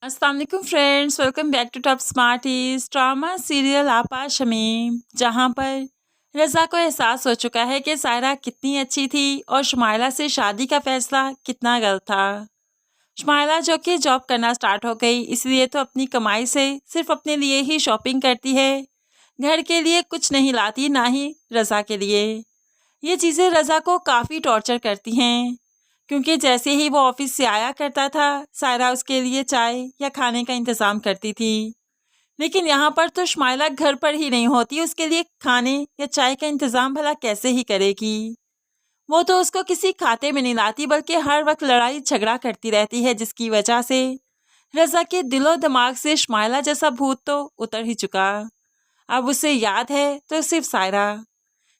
अस्सलाम वालेकुम friends, welcome back to Top Smarties. Drama serial Aapa Shamim, जहां पर रज़ा को एहसास हो चुका है कि सायरा कितनी अच्छी थी और शुमाइला से शादी का फैसला कितना गलत था। शुमाइला जो कि जॉब करना स्टार्ट हो गई, इसलिए तो अपनी कमाई से सिर्फ अपने लिए ही शॉपिंग करती है, घर के लिए कुछ नहीं लाती, ना ही रज़ा के लिए। ये चीज़ें रज़ा को काफ़ी टॉर्चर करती हैं, क्योंकि जैसे ही वो ऑफिस से आया करता था, सायरा उसके लिए चाय या खाने का इंतज़ाम करती थी। लेकिन यहाँ पर तो शुमाइला घर पर ही नहीं होती, उसके लिए खाने या चाय का इंतज़ाम भला कैसे ही करेगी। वो तो उसको किसी खाते में नहीं लाती, बल्कि हर वक्त लड़ाई झगड़ा करती रहती है, जिसकी वजह से रज़ा के दिलो दिमाग से शुमाइला जैसा भूत तो उतर ही चुका। अब उसे याद है तो सिर्फ सायरा।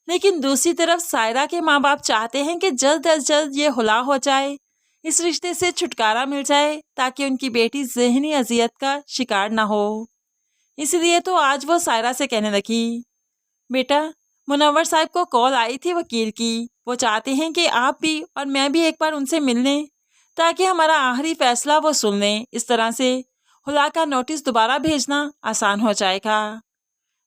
लेकिन दूसरी तरफ सायरा के माँ बाप चाहते हैं कि जल्द अज जल्द ये हुला हो जाए, इस रिश्ते से छुटकारा मिल जाए, ताकि उनकी बेटी ज़हनी अजियत का शिकार ना हो। इसलिए तो आज वो सायरा से कहने लगी, बेटा, मुनव्वर साहब को कॉल आई थी वकील की। वो चाहते हैं कि आप भी और मैं भी एक बार उनसे मिल लें, ताकि हमारा आखिरी फैसला वो सुन लें। इस तरह से हुला का नोटिस दोबारा भेजना आसान हो जाएगा।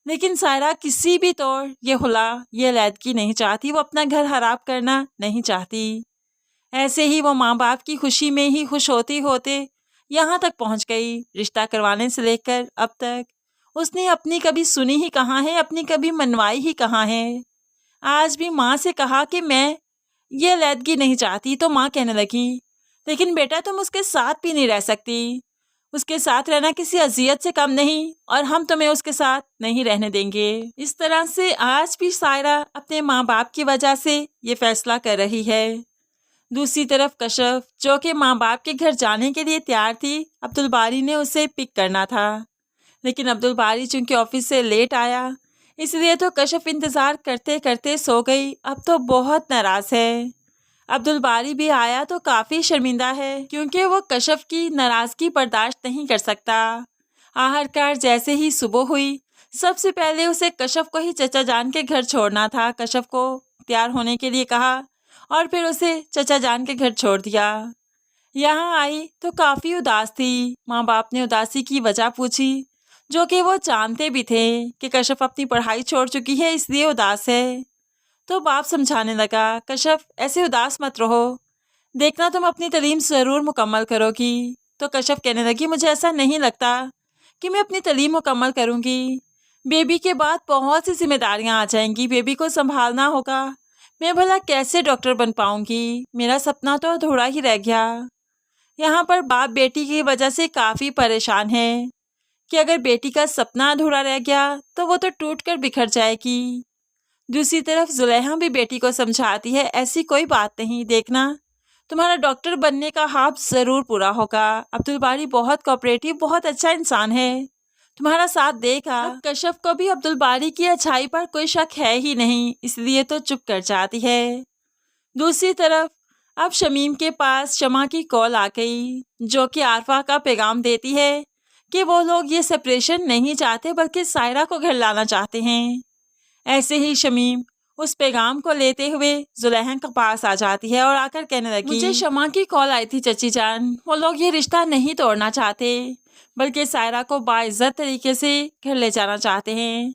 लेकिन सायरा किसी भी तौर ये हुला, ये अलैदगी नहीं चाहती। वो अपना घर खराब करना नहीं चाहती। ऐसे ही वो माँ बाप की खुशी में ही खुश होते होते यहाँ तक पहुँच गई। रिश्ता करवाने से लेकर अब तक उसने अपनी कभी सुनी ही कहाँ है, अपनी कभी मनवाई ही कहाँ है। आज भी माँ से कहा कि मैं ये अलैदगी नहीं चाहती, तो माँ कहने लगी, लेकिन बेटा तुम उसके साथ भी नहीं रह सकती। उसके साथ रहना किसी अजियत से कम नहीं, और हम तुम्हें उसके साथ नहीं रहने देंगे। इस तरह से आज भी सायरा अपने माँ बाप की वजह से ये फैसला कर रही है। दूसरी तरफ कशफ, जो कि माँ बाप के घर जाने के लिए तैयार थी, अब्दुल बारी ने उसे पिक करना था। लेकिन अब्दुल बारी चूंकि ऑफिस से लेट आया, इसलिए तो कशफ इंतज़ार करते करते सो गई। अब तो बहुत नाराज़ है। अब्दुल बारी भी आया तो काफ़ी शर्मिंदा है, क्योंकि वो कशफ की नाराज़गी बर्दाश्त नहीं कर सकता। आखिरकार जैसे ही सुबह हुई, सबसे पहले उसे कशफ को ही चचा जान के घर छोड़ना था। कशफ को तैयार होने के लिए कहा और फिर उसे चचा जान के घर छोड़ दिया। यहाँ आई तो काफ़ी उदास थी। माँ बाप ने उदासी की वजह पूछी, जो कि वो जानते भी थे कि कशफ अपनी पढ़ाई छोड़ चुकी है, इसलिए उदास है। तो बाप समझाने लगा, कशफ ऐसे उदास मत रहो, देखना तुम अपनी तालीम ज़रूर मुकम्मल करोगी। तो कशफ कहने लगी, मुझे ऐसा नहीं लगता कि मैं अपनी तालीम मुकम्मल करूँगी। बेबी के बाद बहुत सी जिम्मेदारियाँ आ जाएंगी, बेबी को संभालना होगा। मैं भला कैसे डॉक्टर बन पाऊँगी? मेरा सपना तो अधूरा ही रह गया। यहाँ पर बाप बेटी की वजह से काफ़ी परेशान है कि अगर बेटी का सपना अधूरा रह गया तो वो तो टूट कर बिखर जाएगी। दूसरी तरफ जुलेहा भी बेटी को समझाती है, ऐसी कोई बात नहीं, देखना तुम्हारा डॉक्टर बनने का ख्वाब ज़रूर पूरा होगा। अब्दुल बारी बहुत कोऑपरेटिव, बहुत अच्छा इंसान है, तुम्हारा साथ देगा। अब कशफ को भी अब्दुल बारी की अच्छाई पर कोई शक है ही नहीं, इसलिए तो चुप कर जाती है। दूसरी तरफ अब शमीम के पास शमा की कॉल आ गई, जो कि आरफा का पैगाम देती है कि वो लोग ये सेपरेशन नहीं चाहते, बल्कि सायरा को घर लाना चाहते हैं। ऐसे ही शमीम उस पैगाम को लेते हुए जुलेहा के पास आ जाती है और आकर कहने लगी, मुझे शमा की कॉल आई थी चची जान। वो लोग ये रिश्ता नहीं तोड़ना चाहते, बल्कि सायरा को बाइज्जत तरीके से घर ले जाना चाहते हैं।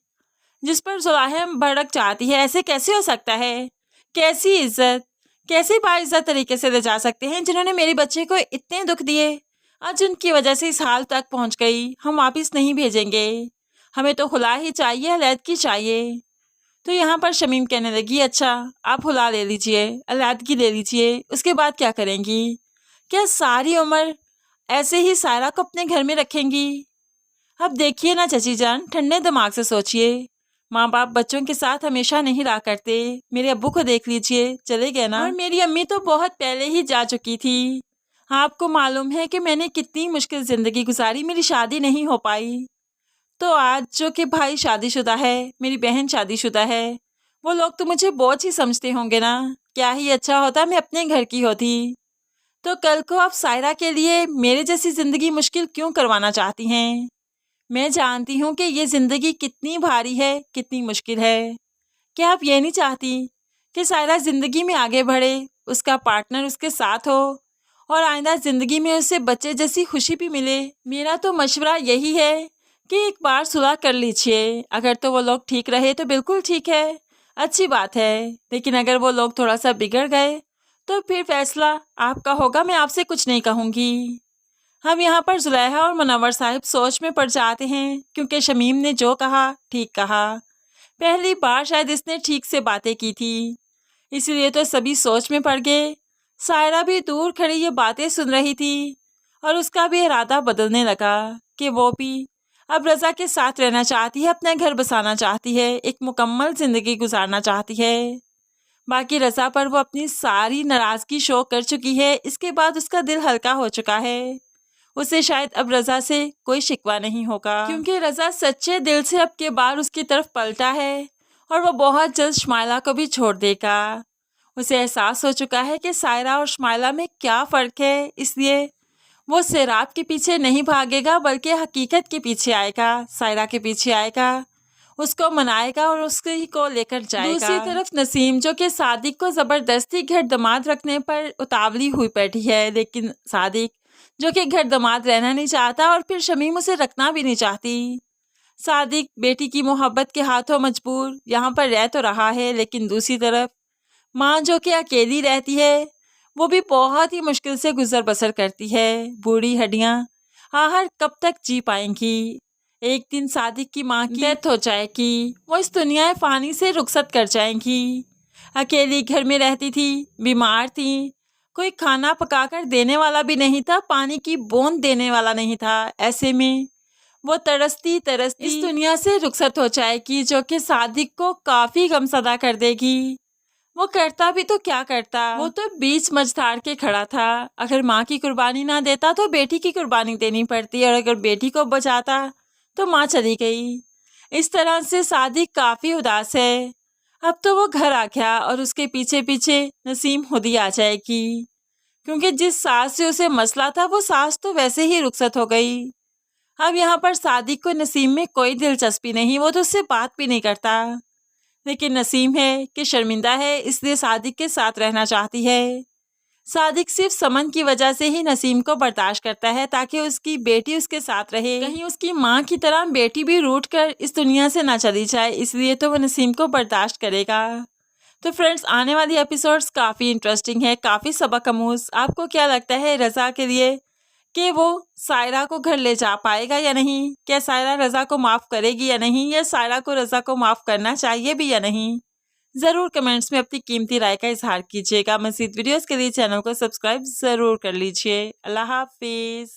जिस पर जुलेहा भड़क जाती है, ऐसे कैसे हो सकता है? कैसी इज्जत, कैसे बाइज्जत तरीके से ले जा सकते हैं? जिन्होंने मेरे बच्चे को इतने दुख दिए, आज उनकी वजह से इस हाल तक पहुंच गई। हम वापस नहीं भेजेंगे, हमें तो खुला ही चाहिए, अलैदगी चाहिए। तो यहाँ पर शमीम कहने लगी, अच्छा आप हुला ले लीजिए, अलैदगी ले लीजिए, उसके बाद क्या करेंगी? क्या सारी उम्र ऐसे ही सायरा को अपने घर में रखेंगी? अब देखिए ना चची जान, ठंडे दिमाग से सोचिए। माँ बाप बच्चों के साथ हमेशा नहीं रहा करते। मेरे अब्बू को देख लीजिए, चले गए ना, और मेरी अम्मी तो बहुत पहले ही जा चुकी थी। आपको मालूम है कि मैंने कितनी मुश्किल ज़िंदगी गुजारी, मेरी शादी नहीं हो पाई। तो आज जो कि भाई शादीशुदा है, मेरी बहन शादीशुदा है, वो लोग तो मुझे बोझ ही समझते होंगे ना। क्या ही अच्छा होता मैं अपने घर की होती। तो कल को आप सायरा के लिए मेरे जैसी ज़िंदगी मुश्किल क्यों करवाना चाहती हैं? मैं जानती हूँ कि ये ज़िंदगी कितनी भारी है, कितनी मुश्किल है। क्या आप ये नहीं चाहती कि सायरा ज़िंदगी में आगे बढ़े, उसका पार्टनर उसके साथ हो, और आइंदा ज़िंदगी में उसे बच्चे जैसी खुशी भी मिले। मेरा तो मशवरा यही है कि एक बार सुलह कर लीजिए। अगर तो वो लोग ठीक रहे तो बिल्कुल ठीक है, अच्छी बात है। लेकिन अगर वो लोग थोड़ा सा बिगड़ गए तो फिर फैसला आपका होगा, मैं आपसे कुछ नहीं कहूँगी। हम यहाँ पर जुलेहा और मुनव्वर साहिब सोच में पड़ जाते हैं, क्योंकि शमीम ने जो कहा ठीक कहा। पहली बार शायद इसने ठीक से बातें की थी, इसीलिए तो सभी सोच में पड़ गए। सायरा भी दूर खड़ी ये बातें सुन रही थी और उसका भी इरादा बदलने लगा कि वो भी अब रज़ा के साथ रहना चाहती है, अपना घर बसाना चाहती है, एक मुकम्मल ज़िंदगी गुजारना चाहती है। बाकी रज़ा पर वो अपनी सारी नाराज़गी शो कर चुकी है। इसके बाद उसका दिल हल्का हो चुका है। उसे शायद अब रज़ा से कोई शिकवा नहीं होगा, क्योंकि रज़ा सच्चे दिल से अब के बार उसकी तरफ पलटा है और वो बहुत जल्द शमाइला को भी छोड़ देगा। उसे एहसास हो चुका है कि सायरा और शमाइला में क्या फ़र्क है, इसलिए वो सिराब के पीछे नहीं भागेगा बल्कि हकीकत के पीछे आएगा, सायरा के पीछे आएगा, उसको मनाएगा और उसकी को लेकर जाएगा। दूसरी तरफ नसीम, जो कि सादिक को ज़बरदस्ती घर दामाद रखने पर उतावली हुई बैठी है, लेकिन सादिक जो कि घर दामाद रहना नहीं चाहता और फिर शमीम उसे रखना भी नहीं चाहती। सादिक बेटी की मोहब्बत के हाथों मजबूर यहाँ पर रह तो रहा है, लेकिन दूसरी तरफ माँ जो कि अकेली रहती है, वो भी बहुत ही मुश्किल से गुजर बसर करती है। बूढ़ी हड्डियाँ आखिर कब तक जी पाएंगी। एक दिन सादिक की माँ की डेथ हो जाएगी, वो इस दुनिया फ़ानी से रुखसत कर जाएंगी। अकेली घर में रहती थी, बीमार थी, कोई खाना पकाकर देने वाला भी नहीं था, पानी की बूंद देने वाला नहीं था। ऐसे में वो तरसती तरसती इस दुनिया से रुखसत हो जाएगी, जो कि सादिक को काफ़ी गमसदा कर देगी। वो करता भी तो क्या करता, वो तो बीच मझधार के खड़ा था। अगर माँ की कुर्बानी ना देता तो बेटी की कुर्बानी देनी पड़ती, और अगर बेटी को बचाता तो माँ चली गई। इस तरह से सादिक काफ़ी उदास है। अब तो वो घर आ गया और उसके पीछे पीछे नसीम खुद ही आ जाएगी, क्योंकि जिस सास से उसे मसला था वो सास तो वैसे ही रुखसत हो गई। अब यहाँ पर सादिक को नसीम में कोई दिलचस्पी नहीं, वो तो उससे बात भी नहीं करता। लेकिन नसीम है कि शर्मिंदा है, इसलिए सादिक के साथ रहना चाहती है। सादिक सिर्फ समन की वजह से ही नसीम को बर्दाश्त करता है, ताकि उसकी बेटी उसके साथ रहे। कहीं उसकी माँ की तरह बेटी भी रूठ कर इस दुनिया से ना चली जाए, इसलिए तो वो नसीम को बर्दाश्त करेगा। तो फ्रेंड्स, आने वाली एपिसोड्स काफ़ी इंटरेस्टिंग है, काफ़ी सबक आमूज़। आपको क्या लगता है रज़ा के लिए कि वो सायरा को घर ले जा पाएगा या नहीं? क्या सायरा रज़ा को माफ़ करेगी या नहीं, या सायरा को रज़ा को माफ़ करना चाहिए भी या नहीं? ज़रूर कमेंट्स में अपनी कीमती राय का इज़हार कीजिएगा। मज़ीद वीडियोज़ के लिए चैनल को सब्सक्राइब ज़रूर कर लीजिए। अल्लाह हाफ़िज़।